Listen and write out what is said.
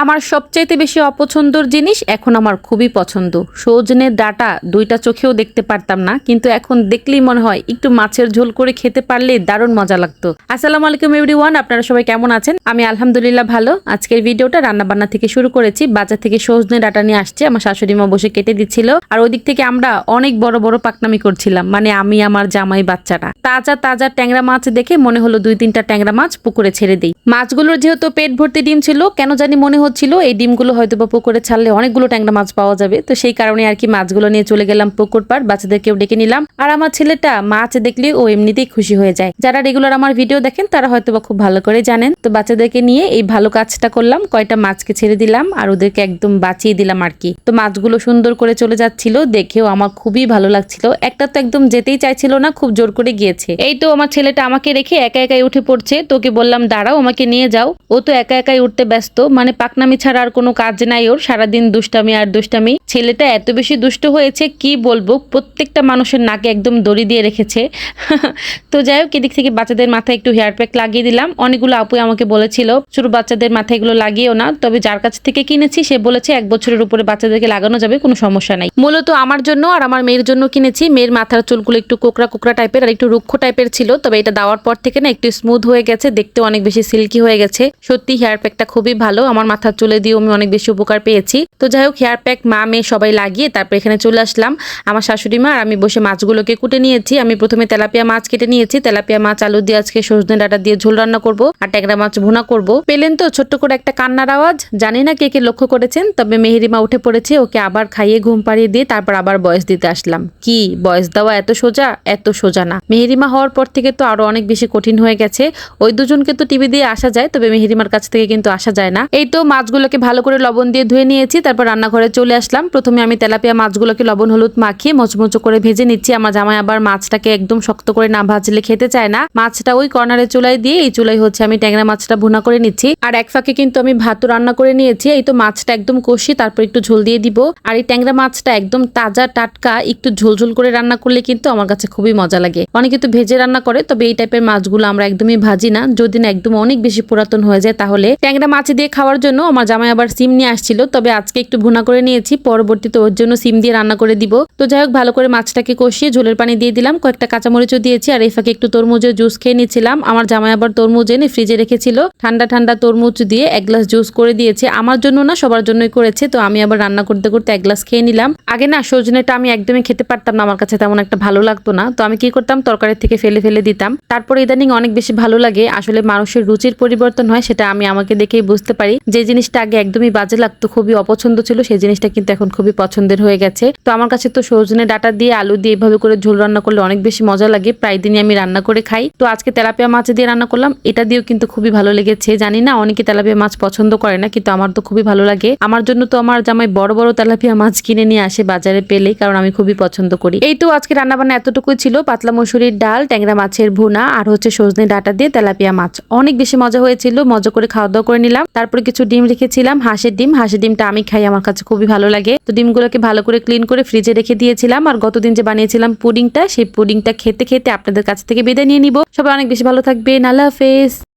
আমার সবচাইতে বেশি অপছন্দর জিনিস এখন আমার খুবই পছন্দ। সজনের ডাঁটা দুইটা চোখেও দেখতে পারতাম না, কিন্তু এখন দেখলেই মনে হয় একটু মাছের ঝোল করে খেতে পারলে দারুণ মজা লাগতো। আসসালামু আলাইকুম এভরিওয়ান, আপনারা সবাই কেমন আছেন? আমি আলহামদুলিল্লাহ ভালো। আজকের ভিডিওটা রান্নাবান্না থেকে শুরু করেছি। বাজার থেকে সজনে ডাঁটা নিয়ে আসছে, আমার শাশুড়ি মা বসে কেটে দিচ্ছিল, আর ওই দিক থেকে আমরা অনেক বড় বড় পাকনামি করছিলাম, মানে আমি আমার জামাই বাচ্চাটা। তাজা তাজা ট্যাংরা মাছ দেখে মনে হলো 2-3টা ট্যাংরা মাছ পুকুরে ছেড়ে দিই। মাছগুলোর যেহেতু পেট ভর্তি ডিম ছিল, কেন জানি মনে হচ্ছিল এই ডিমগুলো হয়তো বা পুকুরে ছাড়লে অনেকগুলো ট্যাংরা মাছ পাওয়া যাবে, তো সেই কারণে আর কি মাছগুলো নিয়ে চলে গেলাম পুকুর পাড়। বাচ্চাদেরকেও ডেকে নিলাম, আর আমার ছেলেটা মাছ দেখলে ও এমনিতেই খুশি হয়ে যায়। যারা রেগুলার আমার ভিডিও দেখেন তারা হয়তো বা খুব ভালো করে জানেন। তো বাচ্চাদেরকে নিয়ে এই ভালো কাজটা করলাম, কয়টা মাছকে ছেড়ে দিলাম আর ওদেরকে একদম বাঁচিয়ে দিলাম আর কি। তো মাছগুলো সুন্দর করে চলে যাচ্ছিল, দেখেও আমার খুবই ভালো লাগছিল। একটা তো একদম যেতেই চাইছিল না, খুব জোর করে গিয়েছে। এই তো আমার ছেলেটা আমাকে রেখে একা একাই উঠে পড়ছে। তোকে বললাম দাঁড়াও, আমাকে নিয়ে যাও। ও তো একা একাই উঠতে ব্যস্ত, মানে পাকনামি ছাড়া আর কোনো কাজ নাই ওর, সারাদিন দুষ্টামি আর দুষ্টামি। ছেলেটা এত বেশি দুষ্ট হয়েছে কি বলবো, প্রত্যেকটা মানুষের নাকে একদম দড়ি দিয়ে রেখেছে। তো যাই হোক, এদিক থেকে বাচ্চাদের মাথায় একটু হেয়ার প্যাক লাগিয়ে দিলাম। অনেকগুলো আপুই আমাকে বলেছিল ছোট বাচ্চাদের মাথায় এগুলো লাগিয়েও না, তবে যার কাছ থেকে কিনেছি সে বলেছে 1 বছরের উপরে বাচ্চাদেরকে লাগানো যাবে, কোনো সমস্যা নাই। মূলত আমার জন্য আর আমার মেয়ের জন্য কিনেছি। মেয়ের মাথার চুলগুলো একটু কোকড়া কোকড়া টাইপের আর একটু রুক্ষ টাইপের ছিল, তবে এটা দেওয়ার পর থেকে না একটু স্মুথ হয়ে গেছে, দেখতে অনেক বেশি সিল্কি হয়ে গেছে। সত্যি হেয়ার প্যাকটা খুবই ভালো, আমার মাথার চুলে দিয়ে আমি অনেক বেশি উপকার পেয়েছি। তো যাই হোক, হেয়ার প্যাক মা মেয়ে সবাই লাগিয়ে তারপর এখানে চলে আসলাম। আমার শাশুড়ি মা আর আমি বসে মাছগুলোকে কুটে নিয়েছি। আমি প্রথমে তেলাপিয়া মাছ কেটে নিয়েছি। তেলাপিয়া মাছ আলু দিয়ে আজকে সজনে ডাঁটা দিয়ে ঝোল রান্না করব, আর ট্যাংরা মাছ ভুনা করব। পেলেন তো ছোট্ট করে একটা কান্নার আওয়াজ, জানি না কে কে লক্ষ্য করেছেন, তবে মেহেরিমা উঠে পড়েছে। ওকে আবার খাইয়ে ঘুম পাড়িয়ে দিয়ে তারপর আবার বয়স দিতে আসলাম। কি বয়স দেওয়া এত সোজা? এত সোজা না। মেহেরিমা হওয়ার পর থেকে তো আরো অনেক বেশি কঠিন হয়ে গেছে। ওই দুজনকে তো টিভি দিয়ে আসা যায়, তবে মেহেরিমার কাছ থেকে কিন্তু আসা যায় না। এই তো মাছগুলোকে ভালো করে লবণ দিয়ে ধুয়ে নিয়েছি, তারপর রান্নাঘরে চলে আসলাম। প্রথমে আমি তেলাপিয়া মাছগুলোকে লবণ হলুদ মাখিয়ে মচমচো করে ভেজে নিচ্ছি। আমার জামাই আবার মাছটাকে একদম শক্ত করে না ভাজলে খেতে চায় না। মাছটা ওই কর্নারে চুলায় দিয়ে এই চুলাই হচ্ছে আমি ট্যাংরা মাছটা ভুনা করে নিচ্ছি। আর এক ফাঁকে কিন্তু আমি ভাতও রান্না করে নিয়েছি। এই তো মাছটা একদম কষি, তারপর একটু ঝোল দিয়ে দিব। আর এই ট্যাংরা মাছটা একদম তাজা টাটকা একটু ঝোলঝোল করে রান্না করলে কিন্তু আমার কাছে খুবই মজা লাগে। অনেকে তো ভেজে রান্না করে, তবে এই টাইপের মাছগুলো আমরা একদমই ভাজি না। যদি না একদম অনেক বেশি পুরাতন হয়ে যায় তাহলে। ট্যাংরা মাছ দিয়ে খাওয়ার জন্য আমার জামাই আবার সিম নিয়ে আসছিল, তবে আজকে একটু ভুনা করে নিয়েছি, পরবর্তীতে ওর জন্য সিম দিয়ে রান্না করে দিব। তো যাই হোক, ভালো করে মাছটাকে কষিয়ে ঝোলের পানি দিয়ে দিলাম, কয়েকটা কাঁচামরিচও দিয়েছি। আর এই ফাঁকে একটু তরমুজের জুস খেয়ে নিচ্ছিলাম। আমার জামাই আবার তরমুজ এনে ফ্রিজে রেখেছিল, ঠান্ডা ঠান্ডা তরমুজ দিয়ে 1 গ্লাস জুস করে দিয়েছে। আমার জন্য না, সবার জন্যই করেছে। তো আমি আবার রান্না করতে করতে 1 গ্লাস খেয়ে নিলাম। আগে না সজনেটা আমি একদমই খেতে পারতাম না, আমার কাছে তেমন একটা ভালো লাগতো না। তো আমি কি করতাম, তরকারির থেকে ফেলে ফেলে দিতাম। তারপরে ইদানিং অনেক বেশি ভালো লাগে। আসলে মানুষের রুচির পরিবর্তন হয়, সেটা আমি আমাকে দেখেই বুঝতে পারি। যে জিনিসটা আগে একদমই বাজে লাগতো, খুবই অপছন্দ ছিল, সেই জিনিসটা কিন্তু এখন খুবই পছন্দের হয়ে গেছে। তো আমার কাছে তো সজনে ডাঁটা দিয়ে আলু দিয়ে এভাবে করে ঝোল রান্না করলে অনেক বেশি মজা লাগে, প্রায় দিনই আমি রান্না করে খাই। তো আজকে তেলাপিয়া মাছ দিয়ে রান্না করলাম, এটা দিয়েও কিন্তু খুবই ভালো লেগেছে। জানি না অনেকে তেলাপিয়া মাছ পছন্দ করে না, কিন্তু আমার তো খুবই ভালো লাগে। আমার জন্য তো আমার জামাই বড় বড় তেলাপিয়া মাছ কিনে নিয়ে আসে বাজারে পেলেই, কারণ আমি খুবই পছন্দ করি। এই তো আজকে রান্নাবান্না এতটুকুই ছিল। পাতলা মসুরির ডাল, ট্যাংরা মাছের ভুনা আর হচ্ছে সজনে ডাঁটা দিয়ে তেলাপিয়া মাছ, অনেক বেশি মজা হয়েছিল। মজা করে খাওয়া দাওয়া করে নিলাম। তারপরে কিছু ডিম রেখেছিলাম, হাঁসের ডিম। হাঁসের ডিমটা আমি খাই, আমার কাছে খুবই ভালো লাগে। তো ডিমগুলোকে ভালো করে ক্লিন করে ফ্রিজে রেখে দিয়েছিলাম। আর গতদিন যে বানিয়েছিলাম পুডিংটা, সেই পুডিংটা খেতে খেতে আপনাদের কাছ থেকে বিদায় নিয়ে নিব। সবাই অনেক বেশি ভালো থাকবেন। আল্লাহ হাফেজ।